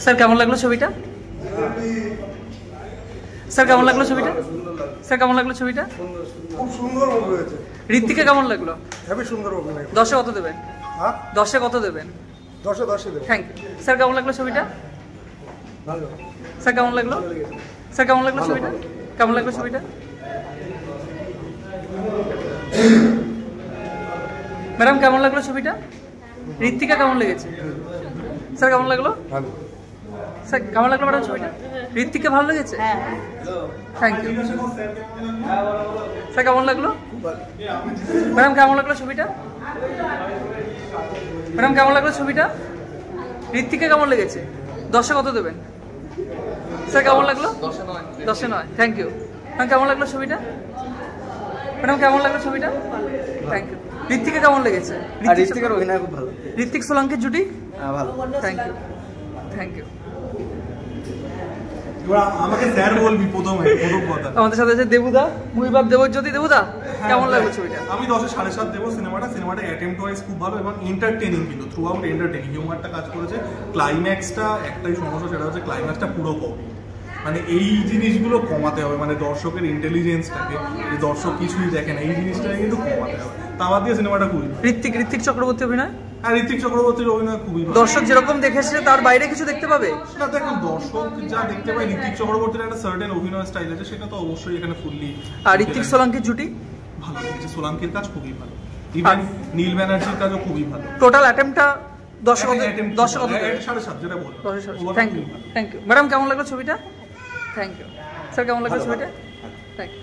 Sir কেমন লাগলো ছবিটা? স্যার কেমন লাগলো ছবিটা? স্যার কেমন লাগলো ছবিটা? খুব সুন্দর হয়েছে। ঋত্বিকে কেমন লাগলো? হেবি সুন্দর অভিনয়। 10-এ কত দেবেন? হ্যাঁ 10-এ কত দেবেন? 10-এ 10 দেবেন। Thank you. স্যার কেমন লাগলো ছবিটা? ভালো। স্যার কেমন লাগলো? স্যার কেমন লাগলো ছবিটা? কেমন লাগলো ছবিটা? ম্যাডাম কেমন লাগলো ছবিটা? ঋত্বিকা কেমন লেগেছে? স্যার কেমন লাগলো? ভালো। স্যার কেমন লাগলো ম্যাডাম ছবিটা? ঋত্বিককে ভালো লেগেছে? Thank you. স্যার কেমন লাগলো? ম্যাডাম কেমন লাগলো ছবিটা? ম্যাডাম কেমন লাগলো ছবিটা? ঋত্বিককে কেমন লেগেছে? 10-এ কত দেবেন? স্যার কেমন লাগলো? 10-এ 9। Thank you. ম্যাম কেমন লাগলো ছবিটা? ম্যাডাম কেমন লাগলো ছবিটা? Thank you. ঋত্বিকে কেমন লেগেছে? ঋত্বিকের অভিনয় খুব ভালো। ঋত্বিক সোলাঙ্কির জুটি ভালো। Thank you. Thank you. আমাকে স্যার বলবি প্রথম কথা। আমাদের সাথে আছে দেবুদা, মুহিবাব দেবজ্যোতি। দেবুদা কেমন লাগলো ছবিটা? আমি 10-এ 7.5 দেবো। সিনেমাটা অ্যাটেম্প্ট ওয়াইজ খুব ভালো এবং এন্টারটেইনিং, কিন্তু থ্রু আউট এন্টারটেইনিং। হিউমারটা কাজ করেছে। ক্লাইম্যাক্সটা একটাই সমস্যা, সেটা হচ্ছে ক্লাইম্যাক্সটা পুরো কমই। মানে এই জিনিসগুলো কমাতে হবে, মানে দর্শকের ইন্টেলিজেন্সটাকে, যে দর্শক কিছুই দেখে না, এই জিনিসটাকে কিন্তু কমাতে হবে। তা বাদ দিয়ে সিনেমাটা খুবই ঋত্বিক চক্রবর্তী অভিনয়, আর ঋত্বিক চক্রবর্তীর অভিনয় খুবই ভালো। দর্শক যেরকম দেখেছে তার বাইরে কিছু দেখতে পাবে না, দেখুন দর্শক যা দেখতে পায়, ঋত্বিক চক্রবর্তীর একটা সার্টেন অভিনয় স্টাইল আছে, সেটা তো অবশ্যই এখানে ফুললি। আর ঋত্বিক সোলাঙ্কির জুটি ভালো লেগেছে। সোলাঙ্কির কাজ খুবই ভালো, ইভেন নীল ব্যানার্জির কাজও খুবই ভালো। টোটাল অ্যাটেম্পটা 10-এ কত? 7.5 যেটা বললাম। Thank you. Thank you. Madam কেমন লাগলো ছবিটা? Thank you. স্যার কেমন লাগলো ছবিটা?